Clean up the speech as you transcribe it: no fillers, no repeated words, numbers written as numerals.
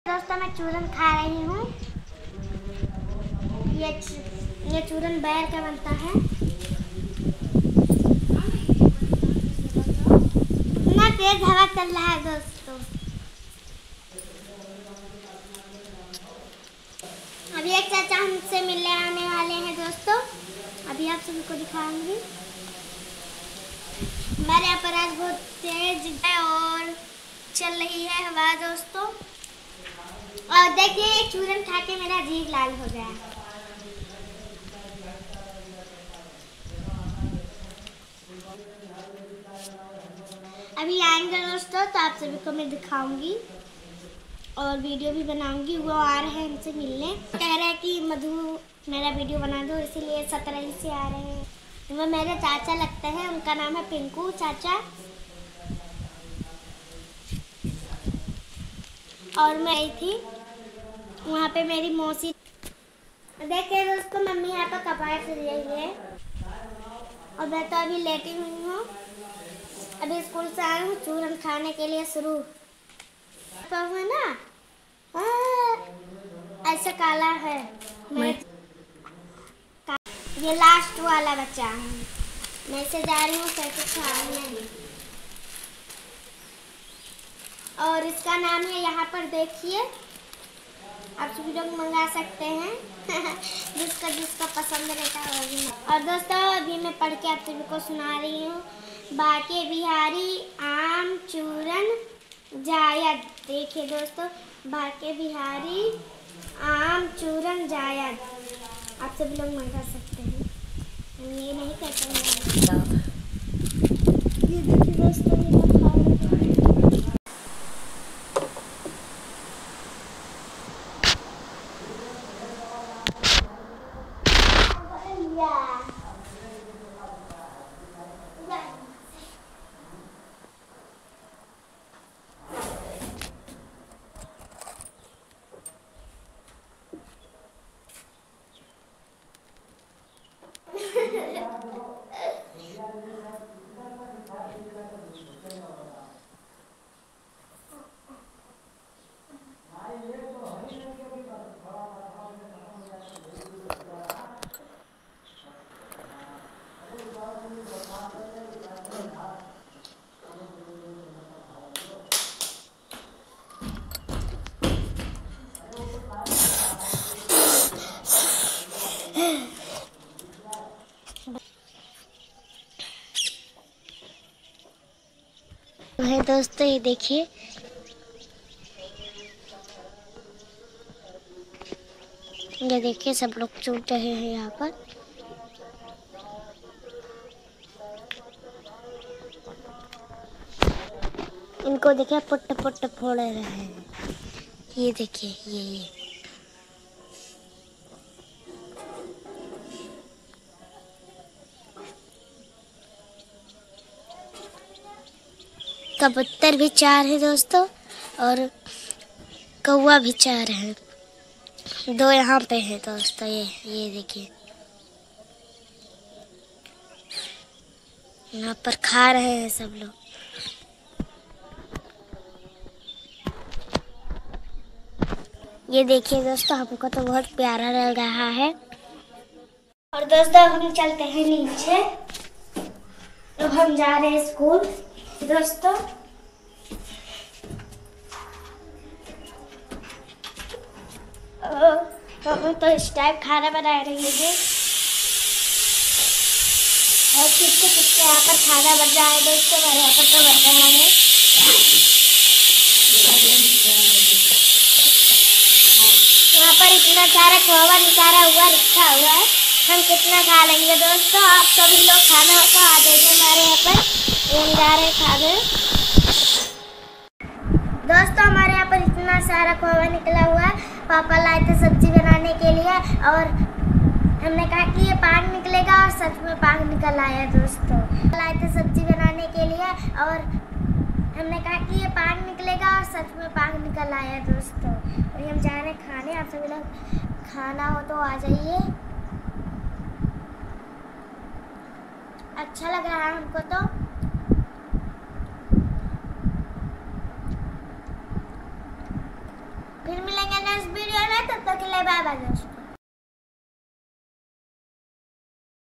दोस्तों मैं चूरन खा रही हूँ। ये चूरन बैर का बनता है। इतना तेज हवा चल रहा है दोस्तों। अभी एक चाचा हमसे मिलने आने वाले हैं दोस्तों। अभी आप सभी को दिखाऊंगी। हमारे यहाँ पर आज बहुत तेज है और चल रही है हवा दोस्तों। और देखिए चूरन खा के मेरा जीभ लाल हो गया। अभी आएंगे दोस्तों तो आप सभी को मैं दिखाऊंगी और वीडियो भी बनाऊंगी। वो आ रहे हैं हमसे मिलने, कह रहे हैं कि मधु मेरा वीडियो बना दो, इसीलिए 17 से आ रहे हैं। वो मेरे चाचा लगते हैं, उनका नाम है पिंकू चाचा। और मैं आई थी वहाँ पे मेरी मौसी। देखिए दोस्तों मम्मी यहाँ पर कपड़ा सिल रही है और मैं तो अभी लेटी हुई हूँ। अभी स्कूल से आई हूँ चूरन खाने के लिए शुरू तो है ना। ऐसा काला है ये लास्ट वाला बच्चा है। मैं से जा रही हूँ कैसे खाने। और इसका नाम है, यहाँ पर देखिए आप सभी लोग मंगा सकते हैं जिसका पसंद रहता है। और दोस्तों अभी मैं पढ़ के आप सभी को सुना रही हूँ। बाके बिहारी आम चूरन जायद। देखिए दोस्तों बाके बिहारी आम चूरन जायद आप सभी लोग मंगा सकते हैं। हम ये नहीं कहते हैं। ये देखिए दोस्तों है दोस्तों। ये देखिए सब लोग चूट रहे हैं यहाँ पर। इनको देखिए पुट पुट फोड़ रहे हैं। ये देखिए ये कबूतर भी 4 है दोस्तों और कौवा भी 4 है। 2 यहाँ पे है दोस्तों। ये देखिए यहाँ पर खा रहे हैं सब लोग। ये देखिए दोस्तों हमको तो बहुत प्यारा लग रहा है। और दोस्तों हम चलते हैं नीचे। तो हम जा रहे हैं स्कूल दोस्तों। तो इस टाइप खाना बना रही है और किसके यहाँ पर खाना बन रहा है दोस्तों। हमारे यहाँ पर तो बन रहा है। यहाँ पर इतना सारा खोवा निकाला हुआ रखा हुआ है। हम कितना खा लेंगे दोस्तों। आप सभी लोग खाना तो आ जाएंगे हमारे यहाँ पर। हम जा रहे खाने दोस्तों। हमारे यहाँ पर इतना सारा खोवा निकला हुआ है। पापा लाए थे सब्जी बनाने के लिए और हमने कहा कि ये पानी निकलेगा और सच में पानी निकल आया दोस्तों। लाए थे सब्जी बनाने के लिए और हमने कहा कि ये पानी निकलेगा और सच में पानी निकल आया दोस्तों। और हम जा रहे हैं खाने। आप सभी लोग खाना हो तो आ जाइए। अच्छा लग रहा है हमको तो। फिर बाय बाय दोस्तों।